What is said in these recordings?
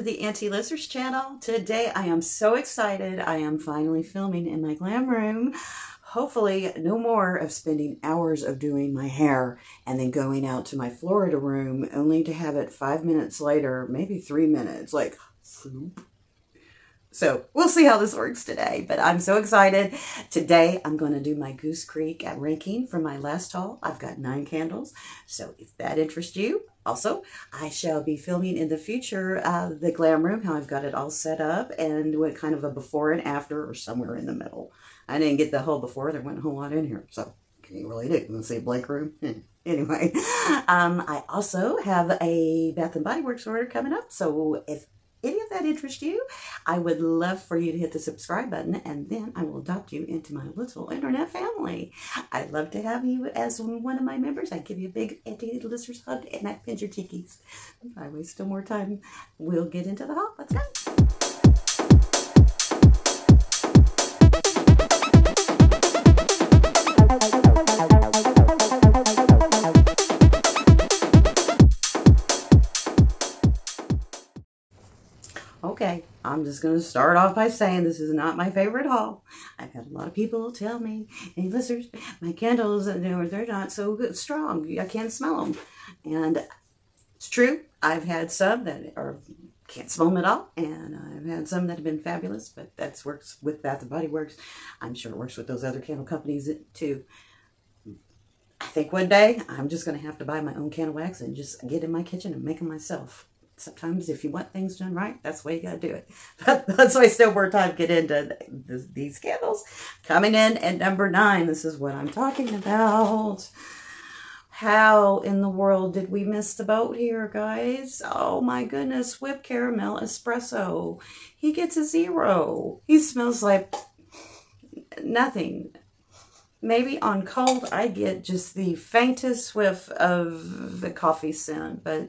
The Auntielissers channel. Today I am so excited. I am finally filming in my glam room. Hopefully no more of spending hours of doing my hair and then going out to my Florida room only to have it 5 minutes later, maybe 3 minutes, like swoop. So we'll see how this works today, but I'm so excited. Today I'm going to do my Goose Creek ranking for my last haul. I've got 9 candles, so if that interests you. Also, I shall be filming in the future the glam room, how I've got it all set up, and what kind of a before and after, or somewhere in the middle. I didn't get the whole before, there wasn't a whole lot in here, so can you really do? Let's say blank room. Anyway, I also have a Bath & Body Works order coming up, so if any of that interests you, I would love for you to hit the subscribe button, and then I will adopt you into my little internet family. I'd love to have you as one of my members. I'd give you a big Auntielissers hug, and I'd pinch your cheekies. If I waste no more time, we'll get into the haul. Let's go. Okay, I'm just going to start off by saying this is not my favorite haul. I've had a lot of people tell me, hey, listeners, my candles, they're not so good, strong. I can't smell them. And it's true. I've had some that can't smell them at all. And I've had some that have been fabulous, but that works with Bath & Body Works. I'm sure it works with those other candle companies too. I think one day I'm just going to have to buy my own candle wax and just get in my kitchen and make them myself. Sometimes if you want things done right, that's the way you got to do it. That's why I still more time get into these candles. Coming in at number 9, this is what I'm talking about. How in the world did we miss the boat here, guys? Oh my goodness, whipped caramel espresso. He gets a 0. He smells like nothing. Maybe on cold, I get just the faintest whiff of the coffee scent, but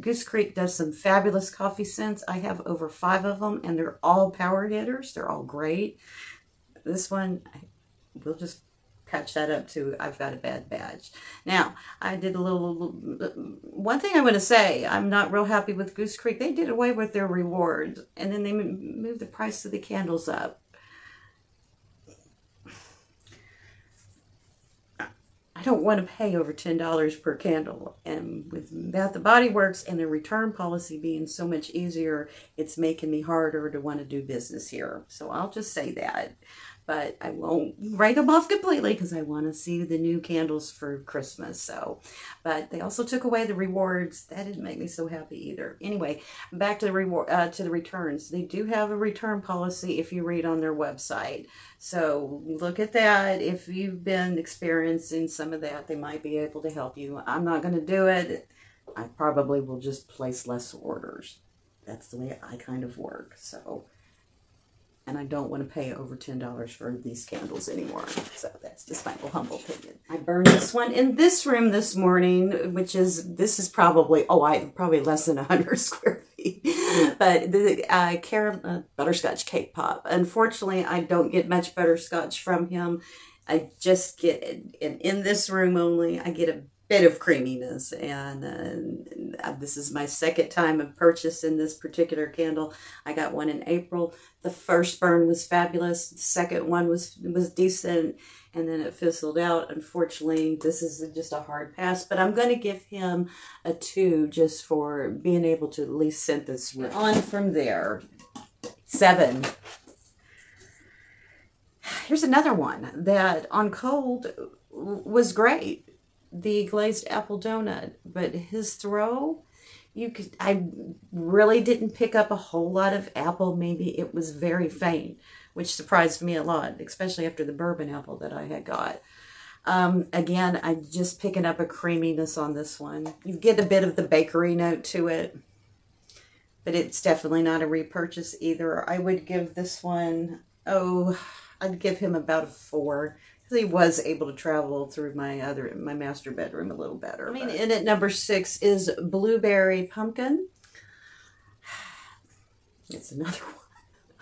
Goose Creek does some fabulous coffee scents. I have over 5 of them, and they're all power hitters. They're all great. This one, we'll just patch that up to I've got a bad badge. Now, I did a little, one thing I'm going to say, I'm not real happy with Goose Creek. They did away with their rewards, and then they moved the price of the candles up. I don't want to pay over $10 per candle, and with Bath & Body Works and their return policy being so much easier, it's making me harder to want to do business here. So I'll just say that, but I won't write them off completely because I want to see the new candles for Christmas. So, but they also took away the rewards. That didn't make me so happy either. Anyway, back to the returns. They do have a return policy if you read on their website. So look at that. If you've been experiencing some of that, they might be able to help you. I'm not going to do it. I probably will just place less orders. That's the way I kind of work. So, and I don't want to pay over $10 for these candles anymore. So that's just my little humble opinion. I burned this one in this room this morning, which is, this is probably, probably less than 100 square feet. But the butterscotch cake pop. Unfortunately, I don't get much butterscotch from him. I just get, in this room only, I get a bit of creaminess, and this is my second time of purchasing this particular candle. I got one in April. The first burn was fabulous. The second one was decent, and then it fizzled out. Unfortunately, this is just a hard pass, but I'm going to give him a 2 just for being able to at least scent this room. On from there, 7. Here's another one that on cold was great. The glazed apple donut, but his throw, I really didn't pick up a whole lot of apple. Maybe it was very faint, which surprised me a lot, especially after the bourbon apple that I had got. Again, I'm just picking up a creaminess on this one. You get a bit of the bakery note to it, but it's definitely not a repurchase either. I would give this one, I'd give him about a 4. He was able to travel through my master bedroom a little better. And at number 6 is Blueberry Pumpkin. It's another one.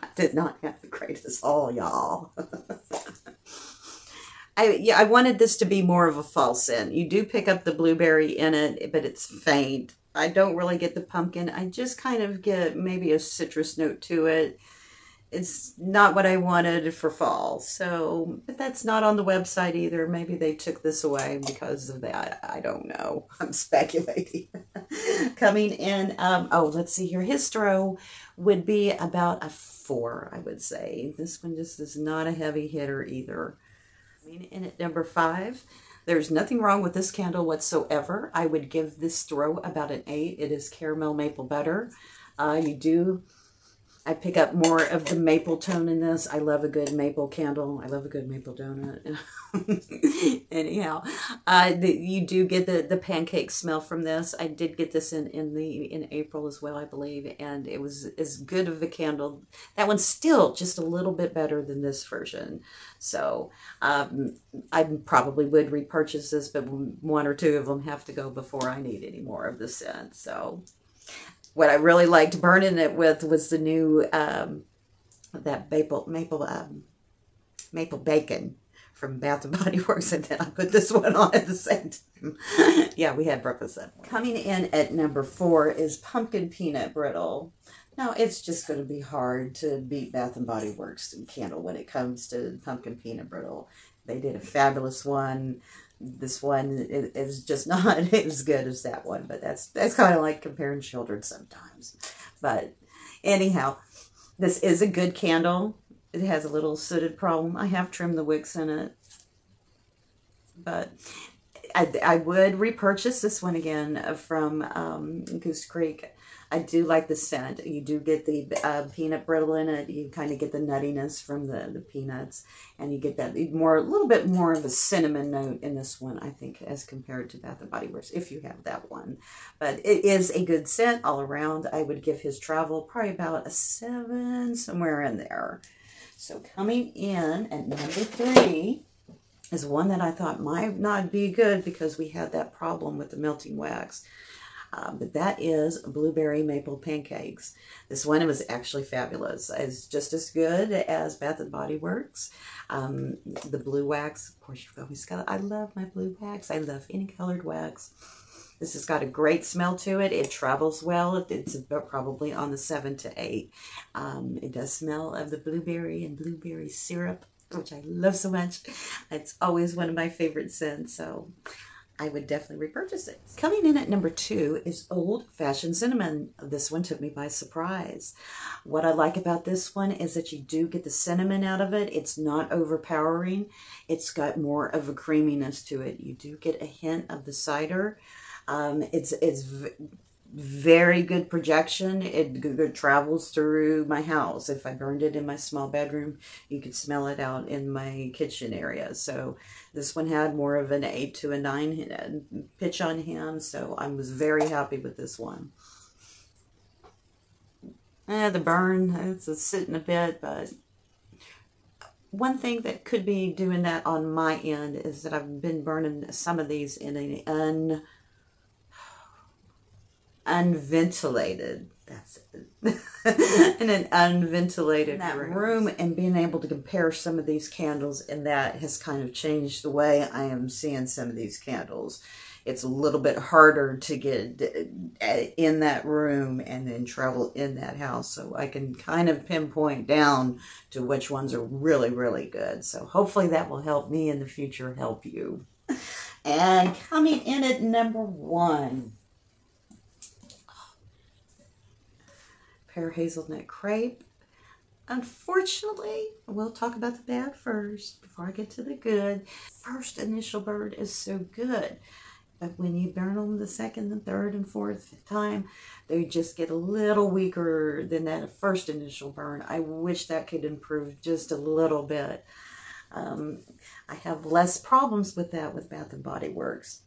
I did not have the greatest haul, y'all. I wanted this to be more of a fall scent. You do pick up the blueberry in it, but it's faint. I don't really get the pumpkin. I just kind of get maybe a citrus note to it. It's not what I wanted for fall. So, but that's not on the website either. Maybe they took this away because of that. I don't know. I'm speculating. Coming in, oh, let's see here. His throw would be about a 4, I would say. This one just is not a heavy hitter either. Coming in at number 5. There's nothing wrong with this candle whatsoever. I would give this throw about an 8. It is caramel maple butter. I pick up more of the maple tone in this. I love a good maple candle. I love a good maple donut. Anyhow, you do get the pancake smell from this. I did get this in April as well, I believe, and it was as good of a candle. That one's still just a little bit better than this version. So I probably would repurchase this, but 1 or 2 of them have to go before I need any more of the scent. So. What I really liked burning it with was the new, that maple bacon from Bath & Body Works, and then I put this one on at the same time. Yeah, we had breakfast that morning. Coming in at number 4 is pumpkin peanut brittle. Now, it's just going to be hard to beat Bath & Body Works candle when it comes to pumpkin peanut brittle. They did a fabulous one. This one is just not as good as that one, but that's kind of like comparing children sometimes. But anyhow, this is a good candle. It has a little sooted problem. I have trimmed the wicks in it, but I would repurchase this one again from Goose Creek. I do like the scent. You do get the peanut brittle in it. You kind of get the nuttiness from the peanuts, and you get that a little bit more of a cinnamon note in this one, I think, as compared to Bath & Body Works, if you have that one. But it is a good scent all around. I would give his travel probably about a 7, somewhere in there. So coming in at number 3 is one that I thought might not be good because we had that problem with the melting wax. But that is blueberry maple pancakes. This one was actually fabulous. It's just as good as Bath & Body Works. The blue wax, of course, you've always got, I love my blue wax. I love any colored wax. This has got a great smell to it. It travels well. It's probably on the 7 to 8. It does smell of the blueberry and blueberry syrup, which I love so much. It's always one of my favorite scents, so I would definitely repurchase it. Coming in at number 2 is Old Fashioned Cinnamon. This one took me by surprise. What I like about this one is that you do get the cinnamon out of it. It's not overpowering. It's got more of a creaminess to it. You do get a hint of the cider. It's very good projection. It travels through my house. If I burned it in my small bedroom, you could smell it out in my kitchen area. So this one had more of an 8 to a 9 pitch on him. So I was very happy with this one. The burn, it's sitting a bit, but one thing that could be doing that on my end is that I've been burning some of these in an unventilated, that's it, in an unventilated room, and being able to compare some of these candles, and that has kind of changed the way I am seeing some of these candles. It's a little bit harder to get in that room and then travel in that house, so I can kind of pinpoint down to which ones are really, really good. So hopefully that will help me in the future, help you. And coming in at number 1, Pear Hazelnut Crepe. Unfortunately, we'll talk about the bad first before I get to the good. First initial burn is so good, but when you burn them the second and third and fourth time, they just get a little weaker than that first initial burn. I wish that could improve just a little bit. I have less problems with that with Bath & Body Works.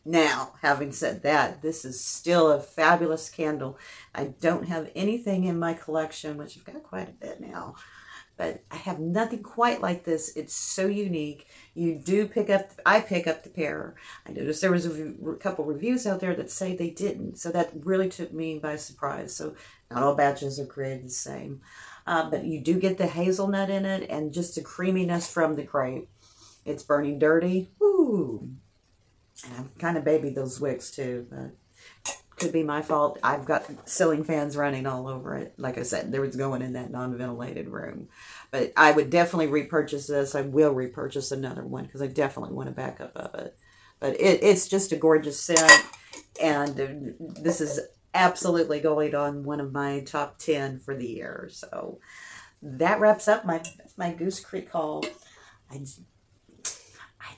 Now, having said that, this is still a fabulous candle. I don't have anything in my collection, which I've got quite a bit now, but I have nothing quite like this. It's so unique. You do pick up, I pick up the pear. I noticed there was a couple reviews out there that say they didn't, so that really took me by surprise. So not all batches are created the same, but you do get the hazelnut in it and just the creaminess from the crepe. It's burning dirty. Woo! And I've kind of babied those wicks too, but could be my fault. I've got ceiling fans running all over it. Like I said, there was going in that non-ventilated room. But I would definitely repurchase this. I will repurchase another one because I definitely want a backup of it. But it's just a gorgeous scent. And this is absolutely going on one of my top 10 for the year. So that wraps up my Goose Creek haul. I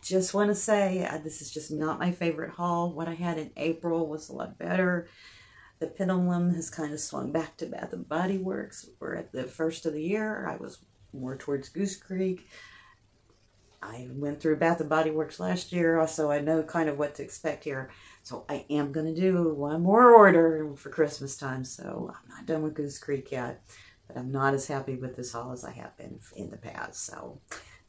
just want to say this is just not my favorite haul. What I had in April was a lot better. The pendulum has kind of swung back to Bath & Body Works. We're at the first of the year. I was more towards Goose Creek. I went through Bath & Body Works last year, so I know kind of what to expect here. So I am going to do one more order for Christmas time. So I'm not done with Goose Creek yet, but I'm not as happy with this haul as I have been in the past. So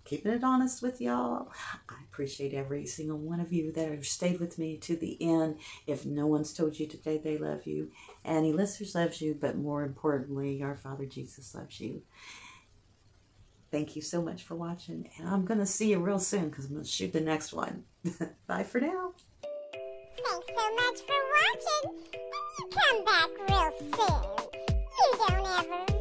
keeping it honest with y'all. I appreciate every single one of you that have stayed with me to the end. If no one's told you today they love you, auntielissers loves you, but more importantly, our Father Jesus loves you. Thank you so much for watching, and I'm going to see you real soon because I'm going to shoot the next one. Bye for now. Thanks so much for watching, and you come back real soon. You don't ever